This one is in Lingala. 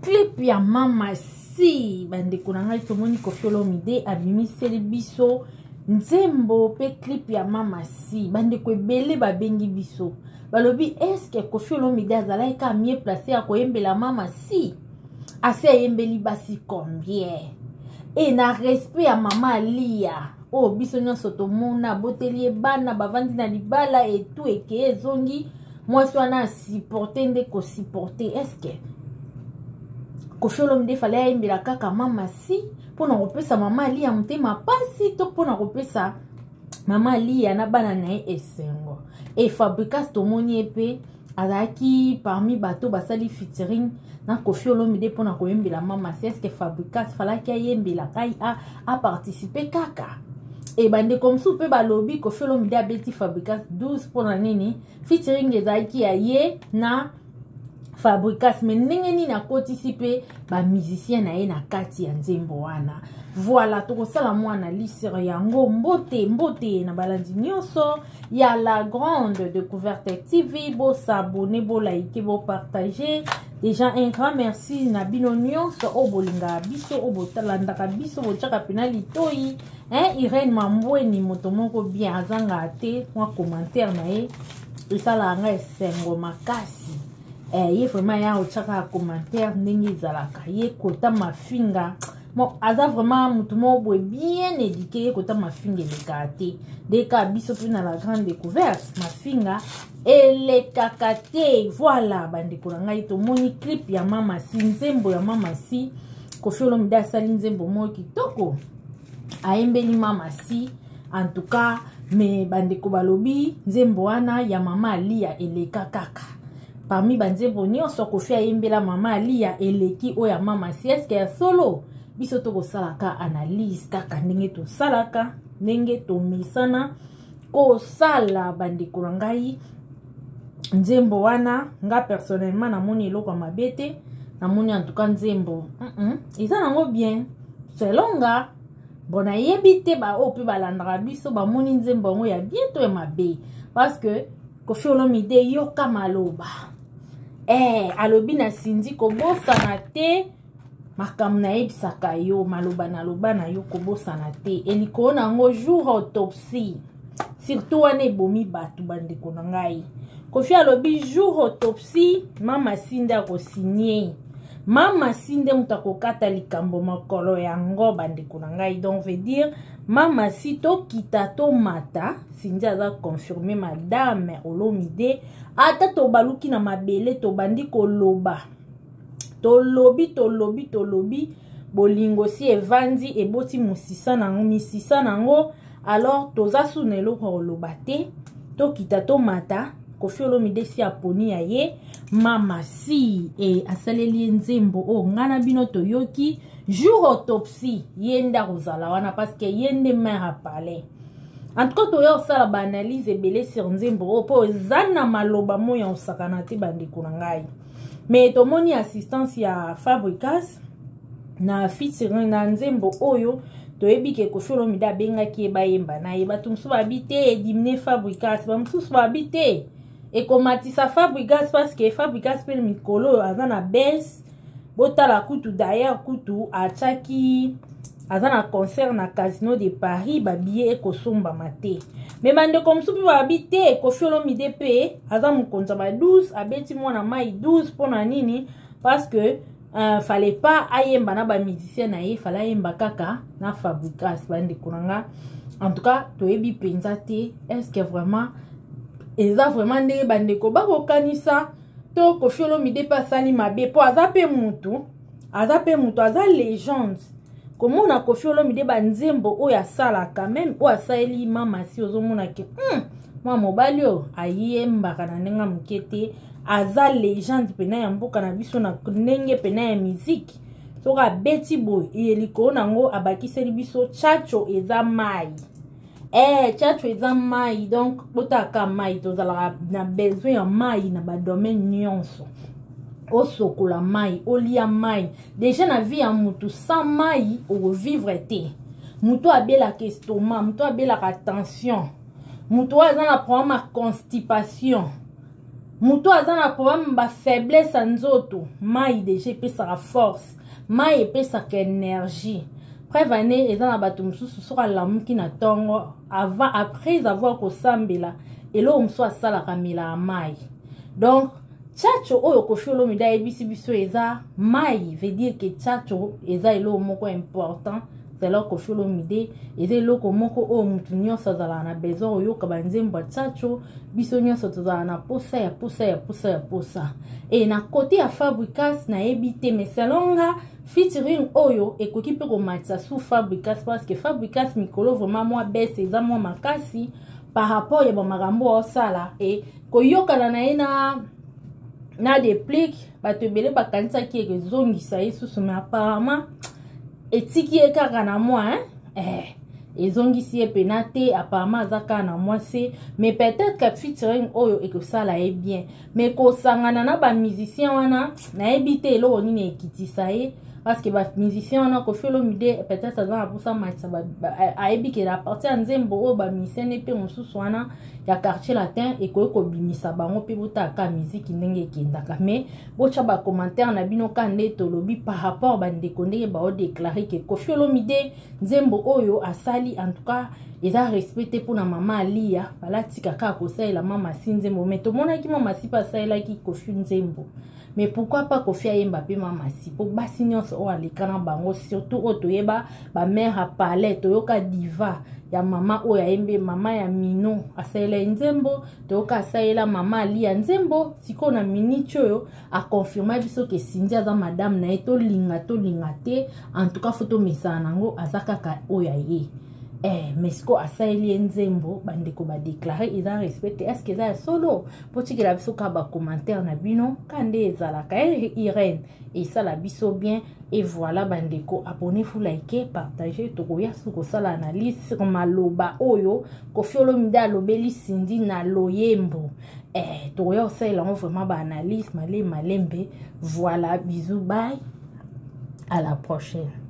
clip ya Mama Si bandeko na ngai tomoni Koffi Olomide abimiseli biso nzembo pe clip ya Mama Si bandeko ebele babengi biso balobi eske Koffi Olomide azalaki ka mieux placé ya koyembela Mama Si ase ayembeli basi combien et na respect ya Mama Lia oh biso nyonso tomona boteli ebana bavandi na libala etu eke ezongi mwasi wana supporter nde ko supporter eske Koffi Olomide fallait ayembela kaka Mama Si pona kopesa Mama Lia mutema pasi to pona kopesa Mama Lia na bana na esengo et Fabricas tomoni epe azaki parmi bato basali featuring na Koffi Olomide pona koyembela Mama Si eske Fabricas fallait ayembela kai a participer kaka et bande comme soupe balobi Koffi Olomide abeti Fabricas 12 pona nini featuring ezaki aye na Fabricas mais ndenge nini na kotisipe ba musicien na ye na kati ya nzembo wana voilà tokosala mwana lisere yango mbote na balandi nyonso ya la grande découverte TV bo s'abonner bo like bo partager déjà un grand merci na bino nyonso obolinga biso obotalandaka biso bochaka pena litoi Irene Mambweni moto moko bien azanga te kwa commentaire na ye esala nga esengo makasi ye vraiment ya ochaka commentaire ndenge ezalaka ye kota mafinga bon aza vraiment mutu moko bien éduqué ye kota mafinga elekaka te deka biso pe na la grande découverte mafinga elekaka te voilà bandeko na ngai tomoni clip ya Mama Si nzembo ya Mama Si Koffi Olomide asali nzembo moko kitoko ayembeli Mama Si en tout cas mais bandeko balobi nzembo wana ya Mama Lia eleka kaka parmi banzembo nyonso Koffi ayembela Mama Lia eleki oya Mama Si eske ya solo biso tokosalaka analyse kaka ndenge tosalaka ndenge tomesana kosala bandeko na ngai nzembo wana nga personnellement namoni eloko ya mabe te namoni en tout cas nzembo eza nango bien selonga bona yebi te ba o pe balandaka biso bamoni nzembo yango ya bien to ya mabe parce que Koffi Olomide yoka maloba alobi na sindi kobosana te makambo na yebisaka yo maloba na loba na yo kobosana te elikolo nango jour autopsie surtout wana ebomi bato bandeko na ngai Koffi alobi jour autopsie Mama Si nde akosigné Mama Si nde mutu akokata likambo mokolo yango bandeko na ngai donc veut dire Mama Si tokita tomata sindi aza confirmé madame Olomide ata tobaluki na mabele tobandi koloba tolobi bolingo si evandi eboti misisa nango alors toza suna eloko koloba te tokita tomata Koffi Olomide si aponi ya ye Mama Si asaleli nzembo o ngana bino toyoki jour autopsie yende kozala wana parce que yende mère a parlé en tout cas toyo sala ba analyse ebele sur nzembo o po zana maloba moya osakana te bandeko na ngai mais tomoni assistance ya Fabricas na featuring na nzembo oyo toyebi ke Koffi Olomide abengaki bayemba na ye bato mosusu babite edimine Fabricas bamosusu babite ekomatisa Fabricas parce que Fabricas pe mikolo aza na baisse botala kutu d'ailleurs kutu achaki aza na concert na Casino de Paris babiye ekosomba mate mais bandeko mosusu pe babite Koffi Olomide pe aza mokonza ba 12 abeti mwana mai 12 pona nini parce que fallait pas ayemba na ba musicien na ye fallait ayemba kaka na Fabricas bandeko nanga en tout cas toyebi penza te est-ce que vraiment eza vraiment ndenge bandeko bakokanisa to Koffi Olomide pe asali mabe po aza pe mutu aza légende komona Koffi Olomide banzembo oyo asalaka même oyo asaleli Mama Si ozomona ke mwa mobali oyo ayembaka na ndenge moke te aza légende pena ya mboka na biso na ndenge pena ya musique soki abeti boye elikolo nango abakiseli biso chacho eza mai chacho eza mai donc botaka mai tozalaka na besoin ya mai na badomaine nyonso osokola mai olia mai déjà na vie ya mutu sans mai ovivre te mutu abelaka estomac mutu abelaka tension mutu aza na problème ya constipation muto azana problème ba faiblesse nzoto mai déjà epesaka force mai epesaka énergie preuve ane eza na bato mosusu soki alamuki na ntongo après avoir kosambela eloko mosusu asalaka mela mai donc tchatcho oyo Koffi Olomide ayebisi biso eza mai veut dire que tchatcho eza eloko moko important c'est là Koffi Olomide eza eloko moko oyo mutu nyonso azalaka na besoin oyoka banzembo ya tchatcho biso nyonso tozala na posa ya posa e na kote ya Fabricas nayebi te mais selonga featuring oyo ekoki mpe komatisa sous Fabricas parce que Fabricas mikolo vraiment mwa bese eza mwa makasi par rapport ya bamakambo osala e koyokana na ye na déplique bato ebele bakanisaki ekozongisa ye susu mais apparemment etiki ye kaka na mwa ezongisi ye pena te apparemment aza kaka na mwa se mais peut-être que featuring oyo ekosala ye bien mais kosangana na bamusicien wana nayebi te eloko nini ekitisa ye parce que bamusicien wana Koffi Olomide peut-être aza na posa matisa ayebi ke na partir ya nzembo oyo bamusicien mpe mosusu wana ya quartier latin ekoki kobimisa bango mpe botaka miziki ndenge ekendaka mais botya bacommentaire na bino ka nde tolobi par rapport bandeko ndenge baodéclare ke Koffi Olomide nzembo oyo asali en tout cas eza respecté mpona mama Alia balatika kaka kosalela mama si nzembo mais tomonaki mama si mpe asalelaki Koffi nzembo mais pourquoi pas Koffi ayemba pe mama si po basi nyonso oyo aleka na bango surtout oyo toyeba bamère a palais toyoka diva ya mama oyo ayembe mama ya Mino asalela nzembo toyoka asalela mama Alia nzembo sikoyo na minute oyo akonfirma biso ke Cindy aza madame na ye tolinga te en tout cas fo tomesana nango aza kaka oyo aye mais siko asaeli nzembo bandeko badéclare eza respecté est-ce que eza solo potikela biso ka bacommentaire na bino kande ezalaka Irène esala biso bien et voilà bandeko abonnez-vous, likez, partagez tokoya suko sala analyse sur maloba oyo Koffi Olomide alobeli Cindy na loyembo tokoya osala vraiment ba analyse malembe voilà bisous bye à la prochaine.